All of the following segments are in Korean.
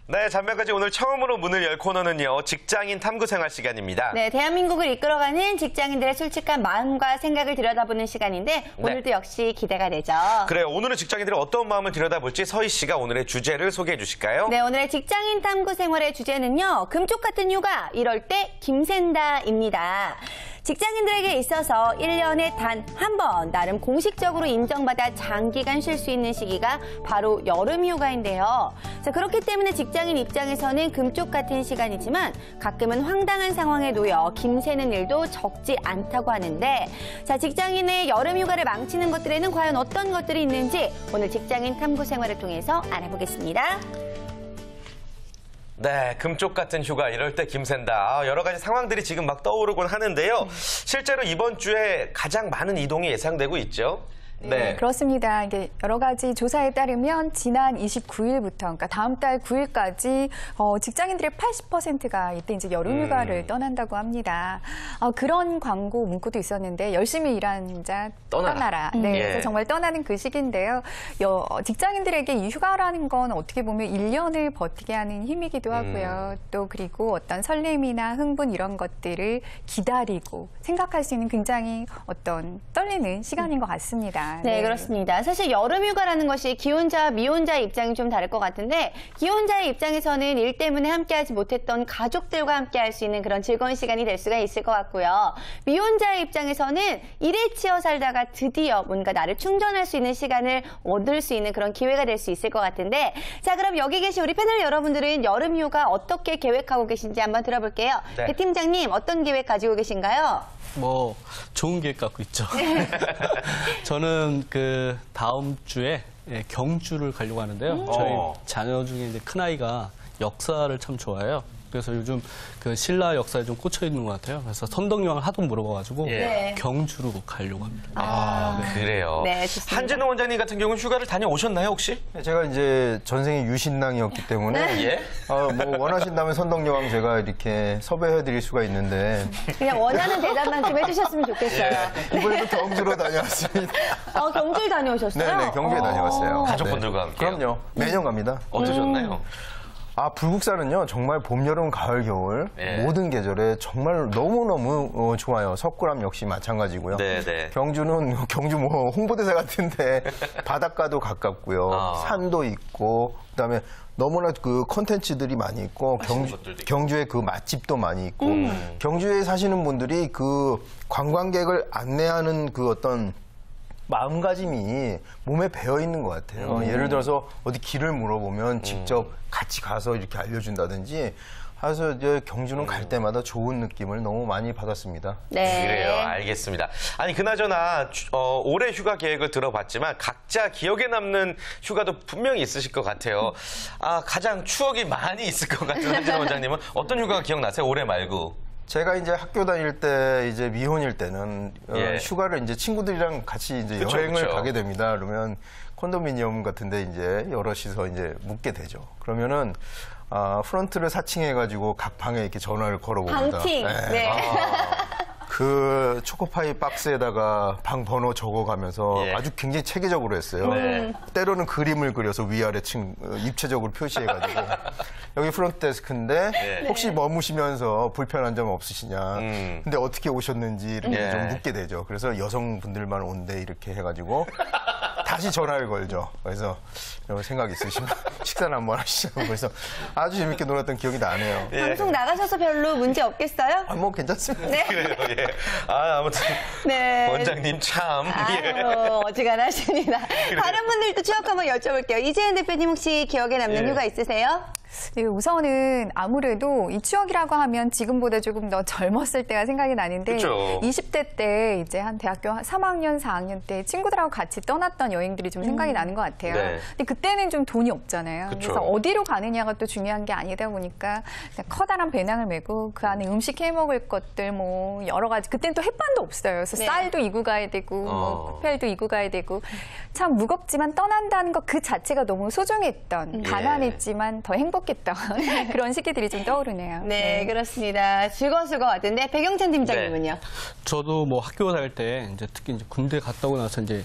네, 잔명까지 오늘 처음으로 문을 열 코너는요, 직장인 탐구생활 시간입니다. 네, 대한민국을 이끌어가는 직장인들의 솔직한 마음과 생각을 들여다보는 시간인데 오늘도 역시 기대가 되죠. 그래요. 오늘은 직장인들이 어떤 마음을 들여다볼지 서희 씨가 오늘의 주제를 소개해 주실까요? 네, 오늘의 직장인 탐구생활의 주제는요, 금쪽 같은 휴가, 이럴 때 김샌다입니다. 직장인들에게 있어서 1년에 단 한 번 나름 공식적으로 인정받아 장기간 쉴 수 있는 시기가 바로 여름휴가인데요. 자, 그렇기 때문에 직장인 입장에서는 금쪽 같은 시간이지만 가끔은 황당한 상황에 놓여 김새는 일도 적지 않다고 하는데, 자, 직장인의 여름휴가를 망치는 것들에는 과연 어떤 것들이 있는지 오늘 직장인 탐구 생활을 통해서 알아보겠습니다. 네, 금쪽 같은 휴가, 이럴 때 김샌다. 여러 가지 상황들이 지금 막 떠오르곤 하는데요. 실제로 이번 주에 가장 많은 이동이 예상되고 있죠. 네, 그렇습니다. 이게 여러 가지 조사에 따르면 지난 29일부터, 그러니까 다음 달 9일까지 직장인들의 80%가 이때 이제 여름휴가를 떠난다고 합니다. 그런 광고 문구도 있었는데 열심히 일하는 자 떠나라. 네, 그래서 정말 떠나는 그 시기인데요. 직장인들에게 이 휴가라는 건 어떻게 보면 1년을 버티게 하는 힘이기도 하고요. 또 그리고 어떤 설렘이나 흥분 이런 것들을 기다리고 생각할 수 있는 굉장히 어떤 떨리는 시간인 것 같습니다. 네, 그렇습니다. 사실 여름휴가라는 것이 기혼자와 미혼자의 입장이 좀 다를 것 같은데, 기혼자의 입장에서는 일 때문에 함께하지 못했던 가족들과 함께할 수 있는 그런 즐거운 시간이 될 수가 있을 것 같고요. 미혼자의 입장에서는 일에 치여 살다가 드디어 뭔가 나를 충전할 수 있는 시간을 얻을 수 있는 그런 기회가 될 수 있을 것 같은데, 자, 그럼 여기 계신 우리 패널 여러분들은 여름휴가 어떻게 계획하고 계신지 한번 들어볼게요. 네. 배 팀장님, 어떤 계획 가지고 계신가요? 뭐 좋은 계획 갖고 있죠. 저는 그 다음 주에 경주를 가려고 하는데요. 저희 자녀 중에 이제 큰아이가 역사를 참 좋아해요. 그래서 요즘 그 신라 역사에 좀 꽂혀 있는 것 같아요. 그래서 선덕여왕을 하도 물어봐가지고 경주로 가려고 합니다. 그래요. 네, 좋습니다. 한진호 원장님 같은 경우는 휴가를 다녀오셨나요, 혹시? 제가 이제 전생이 유신랑이었기 때문에 뭐 원하신다면 선덕여왕 제가 이렇게 섭외해드릴 수가 있는데 그냥 원하는 대답만 좀 해주셨으면 좋겠어요. 이번에도 경주로 다녀왔습니다. 경주에 다녀오셨어요? 네네, 경주에 다녀왔어요. 가족분들과 함께. 그럼요. 매년 갑니다. 어떠셨나요? 불국사는요, 정말 봄, 여름, 가을, 겨울 모든 계절에 정말 너무너무 좋아요. 석굴암 역시 마찬가지고요. 네네. 경주는 경주 뭐 홍보대사 같은데 바닷가도 가깝고요. 산도 있고, 그다음에 너무나 그 컨텐츠들이 많이 있고, 경주에 그 맛집도 많이 있고, 경주에 사시는 분들이 그 관광객을 안내하는 그 어떤 마음가짐이 몸에 배어 있는 것 같아요. 예를 들어서 어디 길을 물어보면 직접 같이 가서 이렇게 알려준다든지 해서 이제 경주는 갈 때마다 좋은 느낌을 너무 많이 받았습니다. 네. 그래요. 알겠습니다. 아니, 그나저나 올해 휴가 계획을 들어봤지만 각자 기억에 남는 휴가도 분명히 있으실 것 같아요. 가장 추억이 많이 있을 것 같은 한진호 원장님은 어떤 휴가가 기억나세요? 올해 말고. 제가 이제 학교 다닐 때 이제 미혼일 때는 휴가를 이제 친구들이랑 같이 이제 여행을 가게 됩니다. 그러면 콘도미니엄 같은데 이제 여럿이서 이제 묵게 되죠. 그러면은 프런트를 사칭해가지고 각 방에 이렇게 전화를 걸어봅니다. 방팅. 네. 그 초코파이 박스에다가 방 번호 적어가면서 아주 굉장히 체계적으로 했어요. 때로는 그림을 그려서 위아래 입체적으로 표시해가지고 여기 프런트 데스크인데 혹시 머무시면서 불편한 점 없으시냐. 근데 어떻게 오셨는지 이렇게 좀 묻게 되죠. 그래서 여성분들만 온대 이렇게 해가지고 다시 전화를 걸죠. 그래서 생각 있으시면 식사를 한번 하시죠. 그래서 아주 재밌게 놀았던 기억이 나네요. 방송 나가셔서 별로 문제 없겠어요? 뭐 괜찮습니다. 네. 그래요. 아무튼 원장님 참. 어지간하십니다. 다른 분들도 추억 한번 여쭤볼게요. 이재현 대표님 혹시 기억에 남는 휴가 있으세요? 네, 우선은 아무래도 이 추억이라고 하면 지금보다 조금 더 젊었을 때가 생각이 나는데 그쵸. 20대 때 이제 한 대학교 3학년, 4학년 때 친구들하고 같이 떠났던 여행들이 좀 생각이 나는 것 같아요. 근데 그때는 좀 돈이 없잖아요. 그쵸. 그래서 어디로 가느냐가 또 중요한 게 아니다 보니까 그냥 커다란 배낭을 메고 그 안에 음식 해 먹을 것들 뭐 여러 가지. 그때는 또 햇반도 없어요. 그래서 쌀도 이고 가야 되고 뭐 쿠펠도 이고 가야 되고 참 무겁지만 떠난다는 것 그 자체가 너무 소중했던 가난했지만 더 행복했던 그런 시기들이 좀 떠오르네요. 네, 그렇습니다. 즐거웠을 것 같은데 백영찬 팀장님은요? 저도 뭐 학교 다닐 때 이제 특히 이제 군대 갔다 오고 나서 이제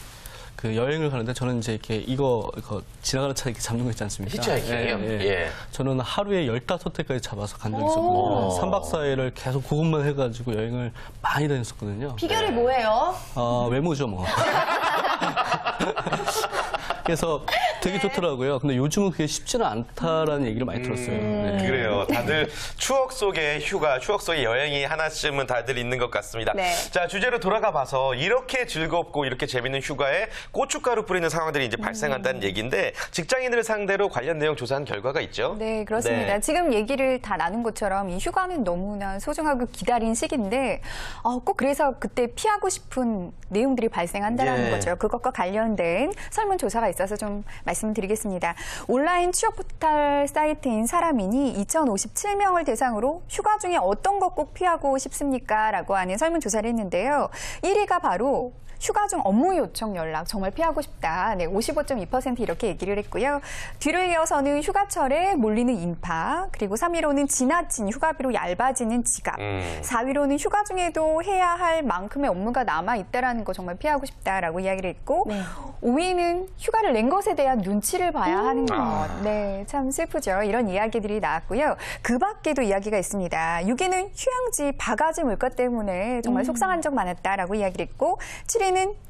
그 여행을 가는데 저는 이제 이렇게 이거 지나가는 차 이렇게 잡는 거 있지 않습니까? 히치하이킹이요? 예. 저는 하루에 15회까지 잡아서 간 적이 있었거든요. 3박 4일을 계속 그것만 해가지고 여행을 많이 다녔었거든요. 비결이 뭐예요? 외모죠, 뭐. 그래서 되게 좋더라고요. 근데 요즘은 그게 쉽지는 않다라는 얘기를 많이 들었어요. 네. 그래요. 다들 추억 속의 휴가, 추억 속의 여행이 하나쯤은 다들 있는 것 같습니다. 네. 자, 주제로 돌아가 봐서 이렇게 즐겁고 이렇게 재밌는 휴가에 고춧가루 뿌리는 상황들이 이제 발생한다는 얘기인데 직장인들을 상대로 관련 내용 조사한 결과가 있죠? 네, 그렇습니다. 네. 지금 얘기를 다 나눈 것처럼 이 휴가는 너무나 소중하고 기다린 시기인데 꼭 그래서 그때 피하고 싶은 내용들이 발생한다는 예. 거죠. 그것과 관련된 설문조사가 있어서 좀 말씀드리겠습니다. 온라인 취업 포털 사이트인 사람인이 2057명을 대상으로 휴가 중에 어떤 것 꼭 피하고 싶습니까? 라고 하는 설문조사를 했는데요. 1위가 바로 휴가 중 업무 요청 연락 정말 피하고 싶다. 네, 55.2% 이렇게 얘기를 했고요. 뒤를 이어서는 휴가철에 몰리는 인파, 그리고 3위로는 지나친 휴가비로 얇아지는 지갑, 4위로는 휴가 중에도 해야 할 만큼의 업무가 남아있다라는 거 정말 피하고 싶다라고 이야기를 했고, 5위는 휴가를 낸 것에 대한 눈치를 봐야 하는 것. 네, 참 슬프죠. 이런 이야기들이 나왔고요. 그 밖에도 이야기가 있습니다. 6위는 휴양지 바가지 물가 때문에 정말 속상한 적 많았다라고 이야기를 했고, 7위는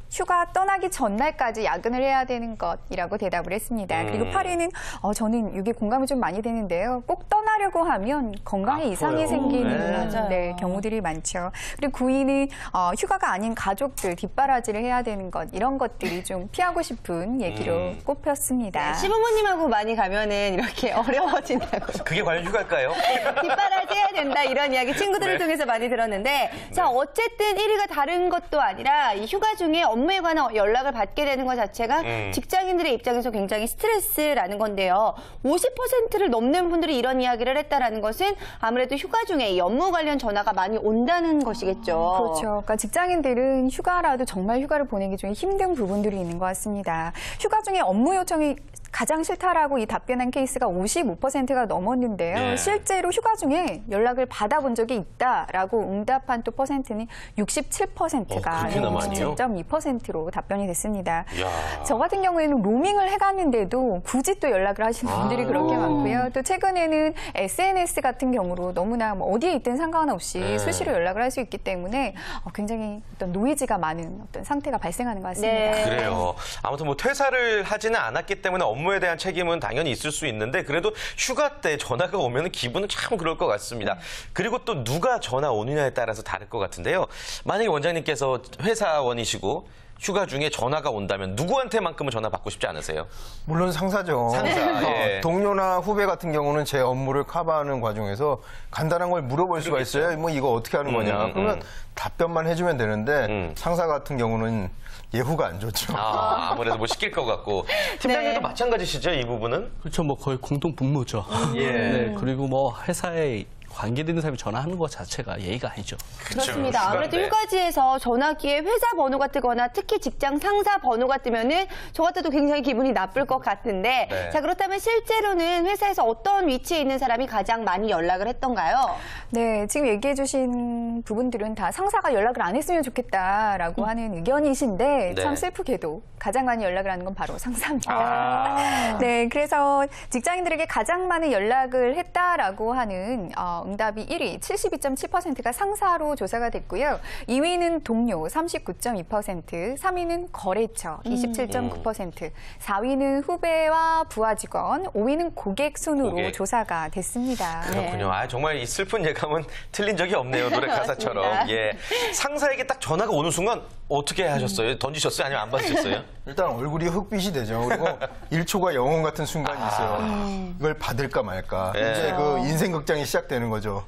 휴가 떠나기 전날까지 야근을 해야 되는 것이라고 대답을 했습니다. 그리고 8위는 저는 이게 공감이 좀 많이 되는데요. 꼭 떠나려고 하면 건강에 이상이 생기는 네, 경우들이 많죠. 그리고 9위는 휴가가 아닌 가족들 뒷바라지를 해야 되는 것, 이런 것들이 좀 피하고 싶은 얘기로 꼽혔습니다. 시부모님하고 많이 가면은 이렇게 어려워진다고. 그게 과연 휴가일까요? 뒷바라지 해야 된다 이런 이야기 친구들을 네. 통해서 많이 들었는데 자 어쨌든 1위가 다른 것도 아니라 이 휴가 중에 업무에 관한 연락을 받게 되는 것 자체가 직장인들의 입장에서 굉장히 스트레스라는 건데요. 50%를 넘는 분들이 이런 이야기를 했다라는 것은 아무래도 휴가 중에 이 업무 관련 전화가 많이 온다는 것이겠죠. 그렇죠. 그러니까 직장인들은 휴가라도 정말 휴가를 보내기 좀 힘든 부분들이 있는 것 같습니다. 휴가 중에 업무 요청이 가장 싫다라고 이 답변한 케이스가 55%가 넘었는데요. 네. 실제로 휴가 중에 연락을 받아본 적이 있다라고 응답한 또 퍼센트는 67%가 그렇게나 많이요? 67.2%로 답변이 됐습니다. 이야. 저 같은 경우에는 로밍을 해갔는데도 굳이 또 연락을 하시는 분들이 그렇게 많고요. 또 최근에는 SNS 같은 경우로 너무나 뭐 어디에 있든 상관없이 수시로 연락을 할 수 있기 때문에 굉장히 어떤 노이즈가 많은 어떤 상태가 발생하는 것 같습니다. 네. 그래요. 아무튼 뭐 퇴사를 하지는 않았기 때문에 업무에 대한 책임은 당연히 있을 수 있는데 그래도 휴가 때 전화가 오면 기분은 참 그럴 것 같습니다. 그리고 또 누가 전화 오느냐에 따라서 다를 것 같은데요. 만약에 원장님께서 회사원이시고 휴가 중에 전화가 온다면 누구한테만큼은 전화 받고 싶지 않으세요? 물론 상사죠. 상사, 예. 동료나 후배 같은 경우는 제 업무를 커버하는 과정에서 간단한 걸 물어볼 수가 있어요. 뭐 이거 어떻게 하는 거냐. 그러면 답변만 해주면 되는데 상사 같은 경우는 예후가 안 좋죠. 아무래도 뭐 시킬 것 같고. 팀장님도 마찬가지시죠, 이 부분은? 그렇죠. 뭐 거의 공동 분모죠. 예. 네, 그리고 뭐 회사에 관계되는 사람이 전화하는 것 자체가 예의가 아니죠. 그렇습니다. 아무래도 휴가인데. 휴가지에서 전화기에 회사 번호가 뜨거나 특히 직장 상사 번호가 뜨면은 저 같아도 굉장히 기분이 나쁠 것 같은데 네. 자 그렇다면 실제로는 회사에서 어떤 위치에 있는 사람이 가장 많이 연락을 했던가요? 네, 지금 얘기해 주신 부분들은 다 상사가 연락을 안 했으면 좋겠다라고 하는 의견이신데 네. 참 슬프게도 가장 많이 연락을 하는 건 바로 상사입니다. 네, 그래서 직장인들에게 가장 많은 연락을 했다라고 하는 응답이 1위 72.7%가 상사로 조사가 됐고요. 2위는 동료 39.2%, 3위는 거래처 27.9%, 4위는 후배와 부하 직원, 5위는 고객 순으로 고객. 조사가 됐습니다. 그렇군요. 정말 이 슬픈 예감은 틀린 적이 없네요. 노래 가사처럼. 맞습니다. 예. 상사에게 딱 전화가 오는 순간 어떻게 하셨어요? 던지셨어요? 아니면 안 받으셨어요? 일단 얼굴이 흑빛이 되죠. 그리고 1초가 영혼 같은 순간이 있어요. 이걸 받을까 말까. 예. 이제 그 인생 극장이 시작되는 거죠.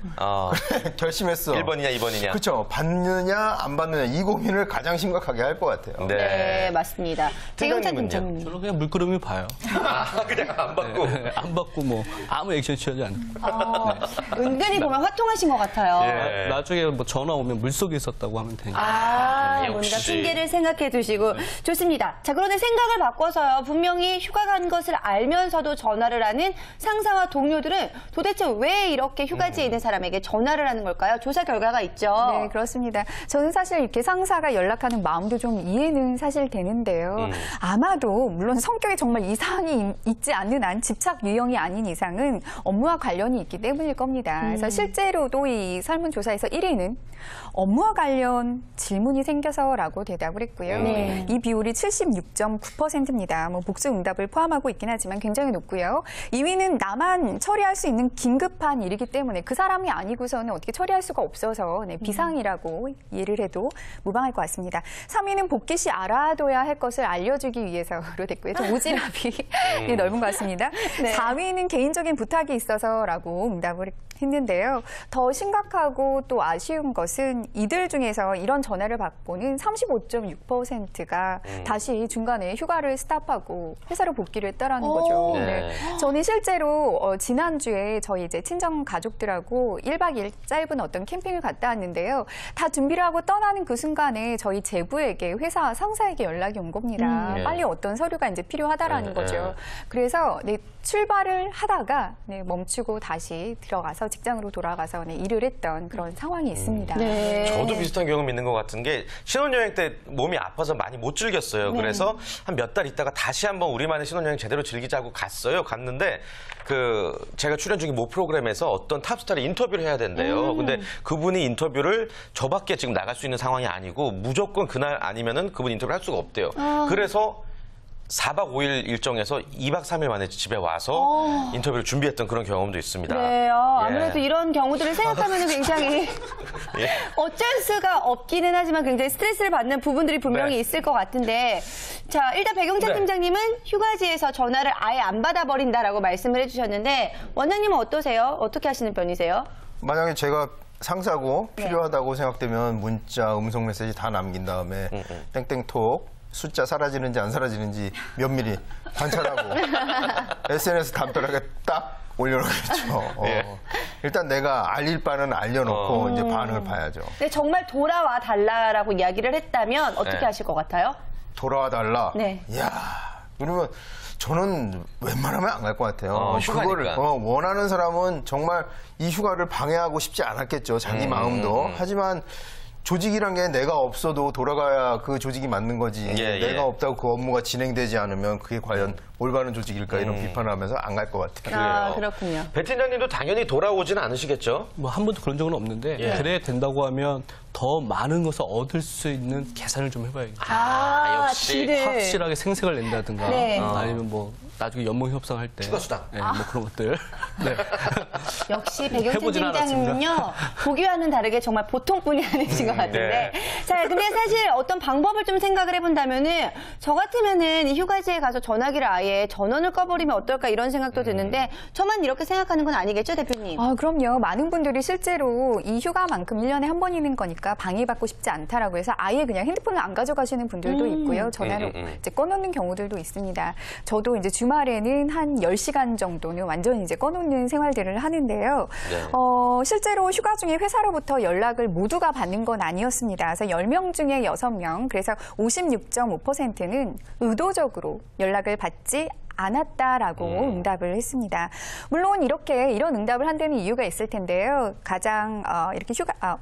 결심했어. 1번이냐, 2번이냐. 그렇죠. 받느냐 안 받느냐 이 고민을 가장 심각하게 할 것 같아요. 네, 맞습니다. 최경찬 팀장님은요? 팀장님. 저는 그냥 물끄러미 봐요. 그냥 안 받고. 안 받고 뭐 아무 액션 취하지 않고. 은근히 보면 화통하신 것 같아요. 예. 나중에 뭐 전화 오면 물속에 있었다고 하면 되니까. 역시 그러니까 역시. 핑계를 생각해 두시고 좋습니다. 자, 그런데 생각을 바꿔서요. 분명히 휴가 간 것을 알면서도 전화를 하는 상사와 동료들은 도대체 왜 이렇게 휴가지에 있는 사람에게 전화를 하는 걸까요? 조사 결과가 있죠. 네, 그렇습니다. 저는 사실 이렇게 상사가 연락하는 마음도 좀 이해는 사실 되는데요. 아마도 물론 성격에 정말 이상이 있지 않는 한 집착 유형이 아닌 이상은 업무와 관련이 있기 때문일 겁니다. 그래서 실제로도 이 설문조사에서 1위는 업무와 관련 질문이 생겨서라고 대답을 했고요. 네. 이 비율이 76.9%입니다. 뭐 복수 응답을 포함하고 있긴 하지만 굉장히 높고요. 2위는 나만 처리할 수 있는 긴급한 일이기 때문에 그 사람이 아니고서는 어떻게 처리할 수가 없어서 비상이라고 이해를 해도 무방할 것 같습니다. 3위는 복귀 시 알아둬야 할 것을 알려주기 위해서로 됐고요. 좀 오지랖이 넓은 것 같습니다. 네. 4위는 개인적인 부탁이 있어서라고 응답을 했는데요. 더 심각하고 또 아쉬운 것은 이들 중에서 이런 전화를 받고는 35.6%가 다시 중간에 휴가를 스탑하고 회사로 복귀를 했다라는 거죠. 네. 저는 실제로 지난주에 저희 이제 친정 가족들하고 1박 2일 짧은 어떤 캠핑을 갔다 왔는데요. 다 준비를 하고 떠나는 그 순간에 저희 제부에게 회사 상사에게 연락이 온 겁니다. 네. 빨리 어떤 서류가 이제 필요하다라는 거죠. 그래서 출발을 하다가 멈추고 다시 들어가서 직장으로 돌아가서 일을 했던 그런 상황이 있습니다. 네. 저도 비슷한 경험이 있는 것 같은 게 신혼여행 때 몸이 아파서 많이 못 즐겼어요. 그래서 한 몇 달 있다가 다시 한번 우리만의 신혼여행 제대로 즐기자고 갔어요. 갔는데 제가 출연 중인 모 프로그램에서 어떤 탑스타를 인터뷰를 해야 된대요. 근데 그분이 인터뷰를 저밖에 지금 나갈 수 있는 상황이 아니고 무조건 그날 아니면은 그분 인터뷰를 할 수가 없대요. 그래서 4박 5일 일정에서 2박 3일 만에 집에 와서 인터뷰를 준비했던 그런 경험도 있습니다. 네, 아무래도 예. 이런 경우들을 생각하면 굉장히 예. 어쩔 수가 없기는 하지만 굉장히 스트레스를 받는 부분들이 분명히 네. 있을 것 같은데 자, 일단 백용찬 네. 팀장님은 휴가지에서 전화를 아예 안 받아버린다라고 말씀을 해주셨는데 원장님은 어떠세요? 어떻게 하시는 편이세요? 만약에 제가 상사고 필요하다고 생각되면 문자, 음성 메시지 다 남긴 다음에 땡땡톡 숫자 사라지는지 안 사라지는지 면밀히 관찰하고 SNS 담벼락에 딱 올려놓겠죠. 예. 일단 내가 알릴 바는 알려놓고 이제 반응을 봐야죠. 근데 정말 돌아와 달라라고 이야기를 했다면 어떻게 네. 하실 것 같아요? 돌아와 달라. 네. 이야, 그러면 저는 웬만하면 안 갈 것 같아요. 휴가니까. 그거를 원하는 사람은 정말 이 휴가를 방해하고 싶지 않았겠죠. 자기 마음도. 하지만 조직이란 게 내가 없어도 돌아가야 그 조직이 맞는 거지. 예, 내가 예. 없다고 그 업무가 진행되지 않으면 그게 과연 올바른 조직일까 이런 비판을 하면서 안 갈 것 같아요. 아, 그래요. 그렇군요. 배 팀장님도 당연히 돌아오지는 않으시겠죠? 뭐 한 번도 그런 적은 없는데 예. 그래야 된다고 하면 더 많은 것을 얻을 수 있는 계산을 좀 해봐야겠죠. 역시. 딜을. 확실하게 생색을 낸다든가 네. 아니면 뭐 나중에 연봉 협상할 때 추가 수당. 네, 뭐 그런 것들. 네. 역시 백용찬 해보진 팀장님은요, 보기와는 다르게 정말 보통 분이 아니신 것 같은데. 네. 자, 근데 사실 어떤 방법을 좀 생각을 해본다면은, 저 같으면은 이 휴가지에 가서 전화기를 아예 전원을 꺼버리면 어떨까 이런 생각도 드는데, 저만 이렇게 생각하는 건 아니겠죠, 대표님? 그럼요. 많은 분들이 실제로 이 휴가만큼 1년에 한 번 있는 거니까 방해받고 싶지 않다라고 해서 아예 그냥 핸드폰을 안 가져가시는 분들도 있고요. 전화를 이제 꺼놓는 경우들도 있습니다. 저도 이제 주말에는 한 10시간 정도는 완전히 이제 꺼놓는 생활들을 하는데요. 네. 실제로 휴가 중에 회사로부터 연락을 모두가 받는 건 아니었습니다. 그래서 10명 중에 6명, 그래서 56.5%는 의도적으로 연락을 받지 않았다라고 응답을 했습니다. 물론 이런 응답을 한 데는 이유가 있을 텐데요. 가장 이렇게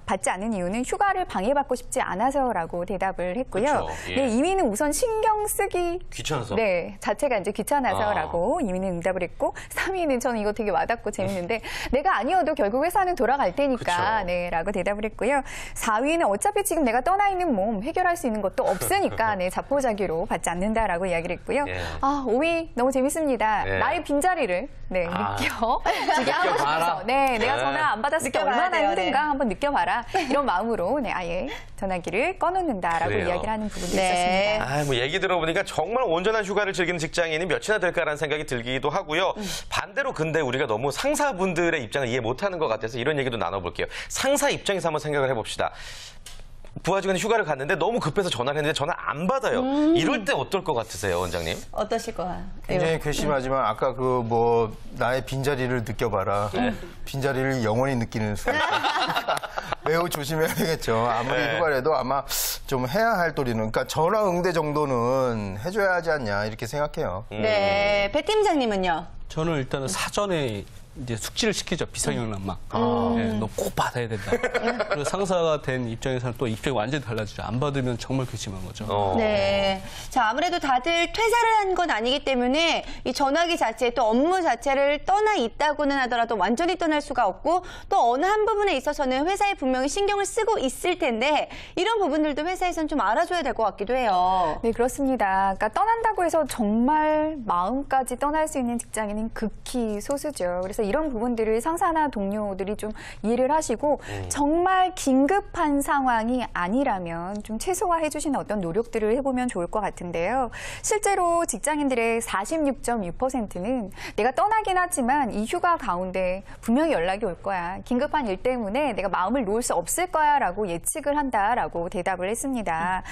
받지 않은 이유는 휴가를 방해받고 싶지 않아서라고 대답을 했고요. 그렇죠. 예. 네, 2위는 우선 신경 쓰기 귀찮아서. 네, 자체가 이제 귀찮아서라고 2위는 응답을 했고 3위는 저는 이거 되게 와닿고 재밌는데 내가 아니어도 결국 회사는 돌아갈 테니까 그쵸. 네라고 대답을 했고요. 4위는 어차피 지금 내가 떠나 있는 몸 해결할 수 있는 것도 없으니까 네, 자포자기로 받지 않는다라고 이야기를 했고요. 예. 5위 너무 재밌습니다. 네. 나의 빈자리를 느껴지게 하고 느껴봐라. 싶어서 네, 내가 네. 전화 안 받았을 때 느껴봐야 얼마나 돼요, 힘든가 네. 한번 느껴봐라. 이런 마음으로 아예 전화기를 꺼놓는다라고 그래요. 이야기를 하는 부분도 네. 있었습니다. 뭐 얘기 들어보니까 정말 온전한 휴가를 즐기는 직장인이 몇이나 될까라는 생각이 들기도 하고요. 반대로 근데 우리가 너무 상사분들의 입장을 이해 못하는 것 같아서 이런 얘기도 나눠볼게요. 상사 입장에서 한번 생각을 해봅시다. 부하 직원이 휴가를 갔는데 너무 급해서 전화를 했는데 전화 안 받아요. 이럴 때 어떨 것 같으세요, 원장님? 어떠실 거예요? 굉장히 괘씸하지만 아까 나의 빈자리를 느껴봐라. 빈자리를 영원히 느끼는 순간. 매우 조심해야 되겠죠. 아무리 네. 휴가라도 아마 좀 해야 할 도리는, 그러니까 전화 응대 정도는 해줘야 하지 않냐 이렇게 생각해요. 네, 배 팀장님은요? 저는 일단은 사전에 이제 숙지를 시키죠. 비상영란망. 너 꼭 받아야 된다. 그리고 상사가 된 입장에서는 또 입장이 완전히 달라지죠. 안 받으면 정말 괘씸한 거죠. 네. 자, 아무래도 다들 퇴사를 한 건 아니기 때문에 이 전화기 자체 또 업무 자체를 떠나 있다고는 하더라도 완전히 떠날 수가 없고 또 어느 한 부분에 있어서는 회사에 분명히 신경을 쓰고 있을 텐데 이런 부분들도 회사에서는 좀 알아줘야 될 것 같기도 해요. 네, 그렇습니다. 그러니까 떠난다고 해서 정말 마음까지 떠날 수 있는 직장인은 극히 소수죠. 그래서 이런 부분들을 상사나 동료들이 좀 이해를 하시고 정말 긴급한 상황이 아니라면 좀 최소화해 주시는 어떤 노력들을 해보면 좋을 것 같은데요. 실제로 직장인들의 46.6%는 내가 떠나긴 하지만 이 휴가 가운데 분명히 연락이 올 거야. 긴급한 일 때문에 내가 마음을 놓을 수 없을 거야 라고 예측을 한다라고 대답을 했습니다.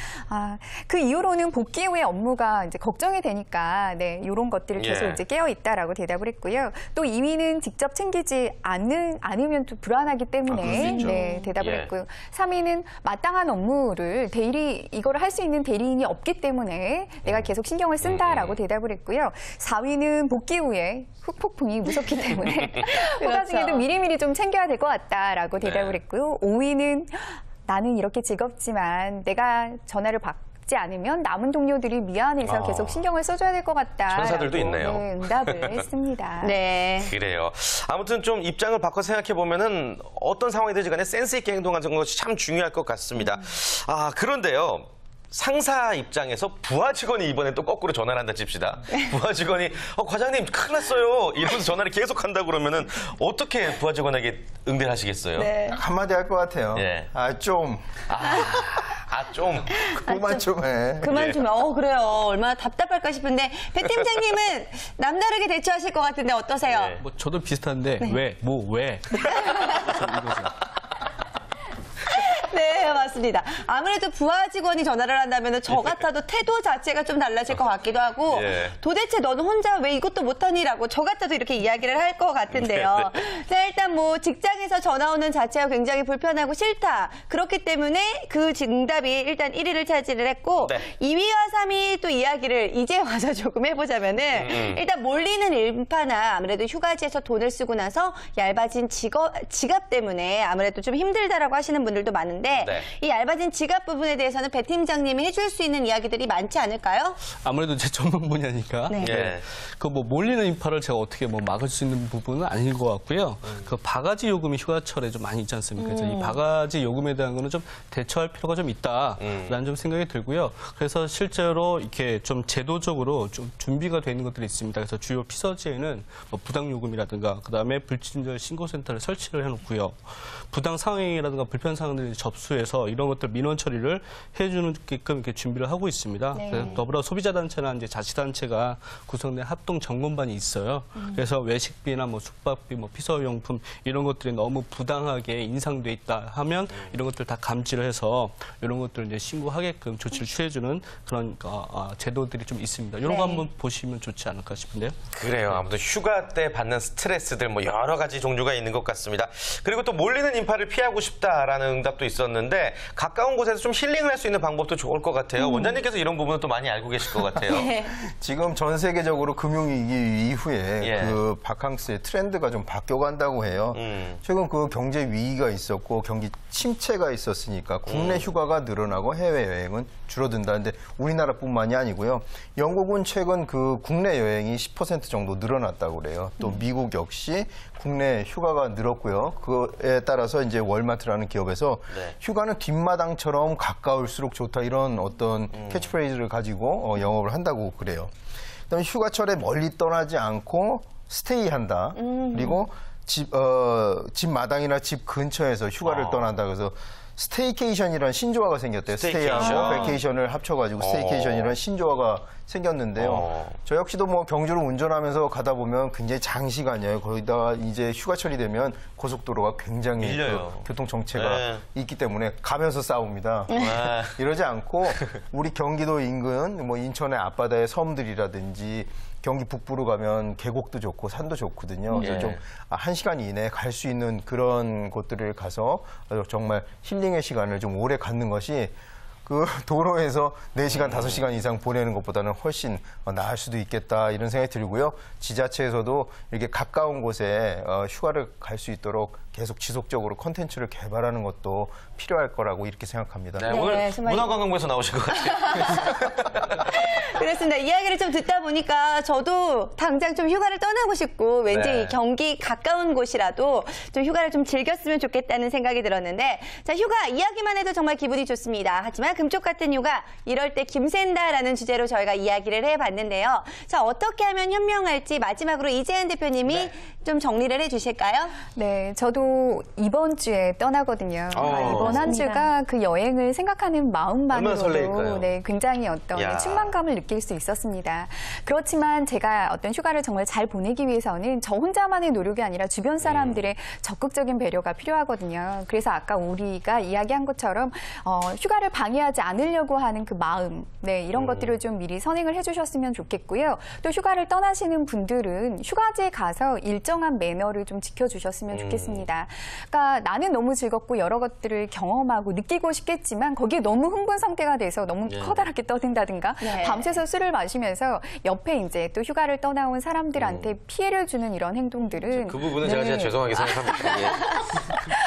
그 이후로는 복귀 후에 업무가 이제 걱정이 되니까 네, 이런 것들을 계속 예. 이제 깨어 있다라고 대답을 했고요. 또 2위는 직접 챙기지 않으면 또 불안하기 때문에 그럴 수 있죠. 네, 대답을 예. 했고요. 3위는 마땅한 업무를 이거를 할 수 있는 대리인이 없기 때문에 내가 계속 신경을 쓴다라고 대답을 했고요. 4위는 복귀 후에 후폭풍이 무섭기 때문에 휴가 중에도 미리미리 좀 챙겨야 될 것 같다라고 대답을 했고요. 5위는 나는 이렇게 즐겁지만 내가 전화를 받지 않으면 남은 동료들이 미안해서 계속 신경을 써줘야 될 것 같다. 천사들도 있네요. 네, 응답을 했습니다. 네. 그래요. 아무튼 좀 입장을 바꿔 생각해 보면은 어떤 상황이든지 간에 센스 있게 행동하는 것이 참 중요할 것 같습니다. 그런데요. 상사 입장에서 부하 직원이 이번에 또 거꾸로 전화를 한다 칩시다. 부하 직원이 과장님 큰일 났어요. 이러면서 전화를 계속 한다 그러면은 어떻게 부하 직원에게 응대를 하시겠어요? 네. 한마디 할 것 같아요. 예. 좀. 좀. 그만 좀 해. 그만 좀, 그래요. 얼마나 답답할까 싶은데, 배 팀장님은 남다르게 대처하실 것 같은데 어떠세요? 네. 뭐 저도 비슷한데 왜? 왜? 네, 맞습니다. 아무래도 부하 직원이 전화를 한다면 저 같아도 태도 자체가 좀 달라질 것 같기도 하고 예. 도대체 너는 혼자 왜 이것도 못하니라고 저 같아도 이렇게 이야기를 할 것 같은데요. 자, 일단 뭐 직장에서 전화 오는 자체가 굉장히 불편하고 싫다. 그렇기 때문에 그 응답이 일단 1위를 차지를 했고 네. 2위와 3위 또 이야기를 이제 와서 조금 해보자면은 일단 몰리는 일파나 아무래도 휴가지에서 돈을 쓰고 나서 얇아진 지갑 때문에 아무래도 좀 힘들다라고 하시는 분들도 많은데 네. 이 얇아진 지갑 부분에 대해서는 배 팀장님이 해줄 수 있는 이야기들이 많지 않을까요? 아무래도 제 전문 분야니까. 네. 예. 그 뭐 몰리는 인파를 제가 어떻게 뭐 막을 수 있는 부분은 아닌 것 같고요. 그 바가지 요금이 휴가철에 좀 많이 있지 않습니까? 그래서 이 바가지 요금에 대한 거는 좀 대처할 필요가 좀 있다라는 좀 생각이 들고요. 그래서 실제로 이렇게 좀 제도적으로 좀 준비가 되어 있는 것들이 있습니다. 그래서 주요 피서지에는 뭐 부당 요금이라든가 그다음에 불친절 신고센터를 설치를 해놓고요. 부당 상황이라든가 불편 사항들을 접수해서 이런 것들 민원 처리를 해주게끔 이렇게 준비를 하고 있습니다. 네. 그래서 더불어 소비자단체나 이제 자치단체가 구성된 합동 점검반이 있어요. 그래서 외식비나 뭐 숙박비, 뭐 피서용품 이런 것들이 너무 부당하게 인상돼 있다 하면 이런 것들 다 감지를 해서 이런 것들 이제 신고하게끔 조치를 취해주는 그런 제도들이 좀 있습니다. 이런 거 네. 한번 보시면 좋지 않을까 싶은데요. 그래요. 아무튼 휴가 때 받는 스트레스들 뭐 여러 가지 종류가 있는 것 같습니다. 그리고 또 몰리는 인파를 피하고 싶다라는 응답도 있었는데 가까운 곳에서 좀 힐링을 할 수 있는 방법도 좋을 것 같아요. 원장님께서 이런 부분은 또 많이 알고 계실 것 같아요. 네. 지금 전 세계적으로 금융위기 이후에 예. 그 바캉스의 트렌드가 좀 바뀌어간다고 해요. 최근 그 경제 위기가 있었고 경기 침체가 있었으니까 국내 휴가가 늘어나고 해외여행은 줄어든다는데 우리나라뿐만이 아니고요. 영국은 최근 그 국내 여행이 10% 정도 늘어났다고 그래요. 또 미국 역시 국내 휴가가 늘었고요. 그에 따라서 이제 월마트라는 기업에서 네. 휴가는 뒷마당처럼 가까울수록 좋다 이런 어떤 캐치프레이즈를 가지고 영업을 한다고 그래요. 그다음에 휴가철에 멀리 떠나지 않고 스테이한다. 그리고 집 마당이나 집 근처에서 휴가를 떠난다. 그래서 스테이케이션이라는 신조어가 생겼대요. 스테이케이션. 스테이하고 베케이션을 합쳐가지고 스테이케이션이라는 신조어가 생겼는데요. 저 역시도 뭐 경주를 운전하면서 가다 보면 굉장히 장시간이에요. 거기다가 이제 휴가철이 되면 고속도로가 굉장히 밀려요. 그 교통 정체가 네. 있기 때문에 가면서 싸웁니다. 이러지 않고 우리 경기도 인근 뭐 인천의 앞바다의 섬들이라든지 경기 북부로 가면 계곡도 좋고 산도 좋거든요. 그래서 예. 좀 1시간 이내에 갈 수 있는 그런 곳들을 가서 정말 힐링의 시간을 좀 오래 갖는 것이 그 도로에서 4시간, 5시간 이상 보내는 것보다는 훨씬 나을 수도 있겠다 이런 생각이 들고요. 지자체에서도 이렇게 가까운 곳에 휴가를 갈 수 있도록 계속 지속적으로 콘텐츠를 개발하는 것도 필요할 거라고 이렇게 생각합니다. 네, 네, 오늘 정말- 문화관광부에서 나오신 것 같아요. 그렇습니다. 이야기를 좀 듣다 보니까 저도 당장 좀 휴가를 떠나고 싶고 왠지 네. 이 경기 가까운 곳이라도 좀 휴가를 좀 즐겼으면 좋겠다는 생각이 들었는데 자 휴가 이야기만 해도 정말 기분이 좋습니다. 하지만 금쪽 같은 휴가 이럴 때 김샌다라는 주제로 저희가 이야기를 해봤는데요. 자 어떻게 하면 현명할지 마지막으로 이재현 대표님이 좀 정리를 해주실까요? 네, 저도 이번 주에 떠나거든요. 이번 한 맞습니다. 주가 그 여행을 생각하는 얼마나 설레일까요? 마음만으로도 네, 굉장히 어떤 야. 충만감을 느낄 수 있었습니다. 그렇지만 제가 어떤 휴가를 정말 잘 보내기 위해서는 저 혼자만의 노력이 아니라 주변 사람들의 적극적인 배려가 필요하거든요. 그래서 아까 우리가 이야기한 것처럼 휴가를 방해하지 않으려고 하는 그 마음, 네, 이런 것들을 좀 미리 선행을 해주셨으면 좋겠고요. 또 휴가를 떠나시는 분들은 휴가지에 가서 일정한 매너를 좀 지켜주셨으면 좋겠습니다. 그러니까 나는 너무 즐겁고 여러 것들을 경험하고 느끼고 싶겠지만 거기에 너무 흥분 상태가 돼서 너무 커다랗게 떠든다든가 네. 밤새서 술을 마시면서 옆에 이제 또 휴가를 떠나온 사람들한테 피해를 주는 이런 행동들은 그 부분은 제가 진짜 죄송하게 생각합니다. 예.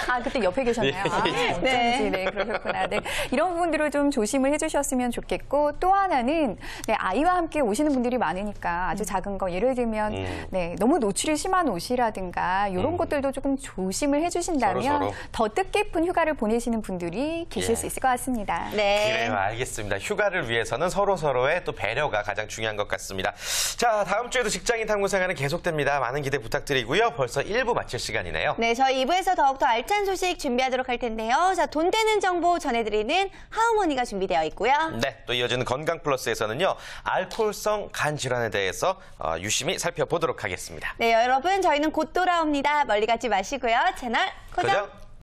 아, 그때 옆에 계셨나요? 아, 어쩐지. 네, 그러셨구나. 네. 이런 부분들을 좀 조심을 해주셨으면 좋겠고, 또 하나는, 네, 아이와 함께 오시는 분들이 많으니까 아주 작은 거, 예를 들면, 네, 너무 노출이 심한 옷이라든가, 이런 것들도 조금 조심을 해주신다면, 서로. 더 뜻깊은 휴가를 보내시는 분들이 계실 수 있을 것 같습니다. 네. 그래요, 알겠습니다. 휴가를 위해서는 서로서로의 또 배려가 가장 중요한 것 같습니다. 자, 다음 주에도 직장인 탐구 생활은 계속됩니다. 많은 기대 부탁드리고요. 벌써 1부 마칠 시간이네요. 네, 저희 2부에서 더욱더 알찬 소식 준비하도록 할 텐데요. 자, 돈 되는 정보 전해드리는 하우머니가 준비되어 있고요. 네, 또 이어지는 건강 플러스에서는요. 알코올성 간 질환에 대해서 유심히 살펴보도록 하겠습니다. 네, 여러분 저희는 곧 돌아옵니다. 멀리 가지 마시고요. 채널 고정.